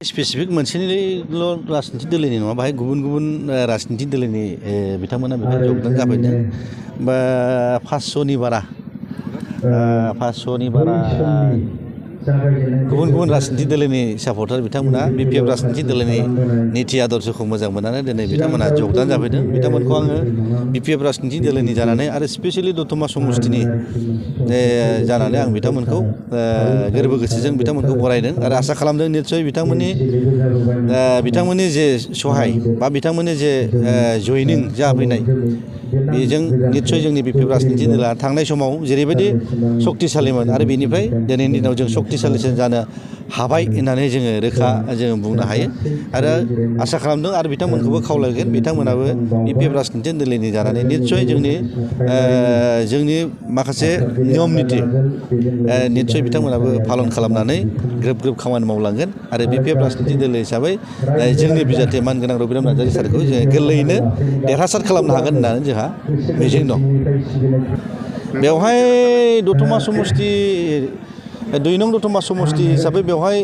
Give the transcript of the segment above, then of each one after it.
Specific मोनसेनिल' राजनिति दोलोनि नङा बाहाय गुबुन गुबुन राजनिति दोलोनि बिथांमोना बेहाय जगदान जाफैदों बा 500नि बारा गुबुन गुबुन राजनिति दोलोनि सापर्टार बिथांमोना बिपिएफ राजनिति दोलोनि नीति आदर्शखौ मोजां मोननानै दिनै बिथांमोना जगदान जाफैदों। बिथांमोनखौ आङो बिपिएफ राजनिति दोलोनि जानानै आरो स्पेसियेलि दतमा समष्टिनि जानानै आं बिथांमोनखौ गोरबो गोसोजों बिथांमोनखौ बरायदों आरो आसा खालामदों निस्सय बिथांमोननि जे सहाय बा बिथांमोननि जे जयनिं जाफैनाय बेजों निस्सय जोंनि बिपिएफ राजनिति दोला थांनाय समाव जेरैबायदि शक्तिशालीमोन आरो बेनिफ्राय दिनैनि दिनाव जों शक्तिशालीसिन जानो हाबाय होननानै जोङो रोखा जोङो बुंनो हायो आरो आसा खालामदों आरो बिथांमोनखौबो खावलायगोन बिथांमोनाबो बिपिएफ राजनिति दोलोनि जानानै निस्सय जोंनि माखासे नियम निति निस्सय बिथांमोनाबो पालन खालामनानै ग्रोब ग्रोब खामानि मावलांगोन आरो बिपिएफ राजनिति दोलो हिसाबै जोंनि बिजाथि मानगोनां रबिराम नार्जारि सारखौ जोङो गोरलैयैनो देरहासार खालामनो हागोन होननानै जोंहा मिजिं दं। बेवहाय दतमा समष्टि 2 नं दतमा समष्टि हिसाबै बेवहाय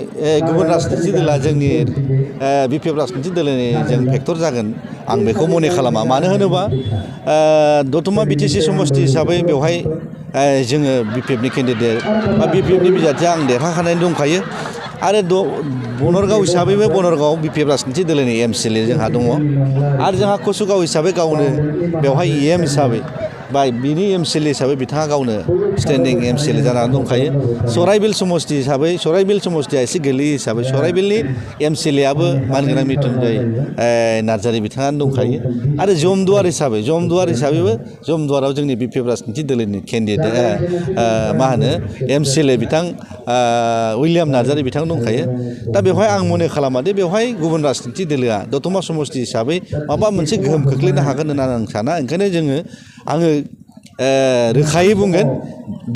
गुबुन राजनिति दोला जोंनि बिपिएफ राजनिति दोलोनि जों फेक्टर जागोन आं बेखौ मने खालामा। मानो होनोबा दतमा बिटिसि समष्टि हिसाबै बेवहाय जोङो बिपिएफनि केन्डिडेट बा बिपिएफनि बिजाथिया आं देरहाखानानै दंखायो आरो बनरगाव हिसाबैबो बनरगाव बिपिएफ राजनिति दोलोनि एमसिएलए जोंहा दङ आरो जोंहा कसुगाव हिसाबै गावनो बेवहाय इएम हिसाबै बा बिनि एमसिएलए हिसाबै बिथाङा गावनो स्टेन्डिं एमसिएलए जानानै दंखायो। सराइबिल समष्टि हिसाबै सराइबिल समष्टिया एसे गोलैयो हिसाबै सराइबिलनि एमसिएलएआबो मानगोनां मृत्युन्जय नार्जारि बिथाङानो दंखायो आरो जमदुवार हिसाबैबो जमदुवाराव जोंनि बिपिएफ राजनिति दोलोनि केन्डिडेट एमसिएलए बिथां उइलियाम नार्जारि बिथां दंखायो। दा बेवहाय आं मने खालामा दे बेवहाय गुबुन राजनिति दोलोआ दतमा समष्टि हिसाबै माबा मोनसे गोहोम खोख्लैनो हागोन होननानै आं साना। ओंखायनो आङो रोखायै बुंगोन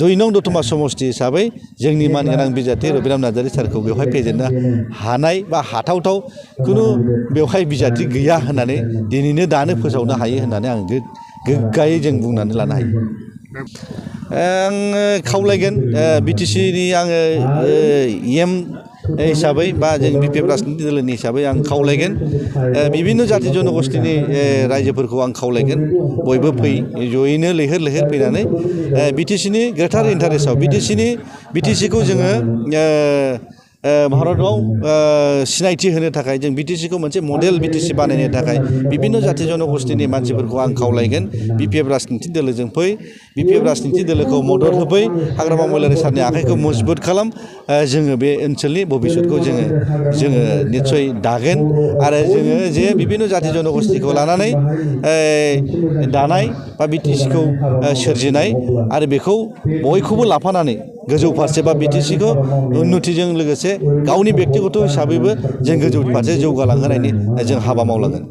2 नं दतमा समष्टि हिसाबै जोंनि मानगोनां बिजाथि रबिराम नार्जारि सारखौ बेवहाय फेजेननो हानाय बा हाथावथाव खुनु बेवहाय बिजाथि गैया होननानै दिनैनो दानो फोसावनो हायो होननानै आं गोग्गायै जों बुंनानै लानो हायो। आङो खावलायगोन बिटिसिनि आङो एम हिसाबै बा जों बिपिएफ राजनिति दोलोनि हिसाबै आं खावलायगोन बिभिन्न जाथि जनगोष्ठीनि रायजोफोरखौ आं खावलायगोन बयबो फै जयैनो लैहोर लैहोर फैनानै बिटिसिनि ग्रेटार इन्टारेस्टआव बिटिसिखौ जोङो भारतआव सिनायथि होनो थाखाय जों बिटिसिखौ मोनसे मडेल बिटिसि बानायनो थाखाय बिभिन्न जाथि जनगोष्ठीनि मानसिफोरखौ आं खावलायगोन बिपिएफ राजनिति दोलोजों फै बिपिएफ राजनिति दोलोखौ मदद होफै हाग्रामा महिलारि सारनि आखाइखौ मजबुत खालाम जोङो बे ओनसोलनि भबिसतखौ जोङो निस्सय दागोन आरो जोङो जे बिभिन्न जाथि जनगोष्ठीखौ लानानै दानाय बा बिटिसिखौ सोरजिनाय आरो बेखौ बयखौबो लाफानानै गोजौ फारसे बा बिटिसिखौ उन्नतिजों लोगोसे गावनि बेक्तिगत हिसाबैबो जों गोजौ फारसे जौगालांहोनायनि जों हाबा मावलांगोन।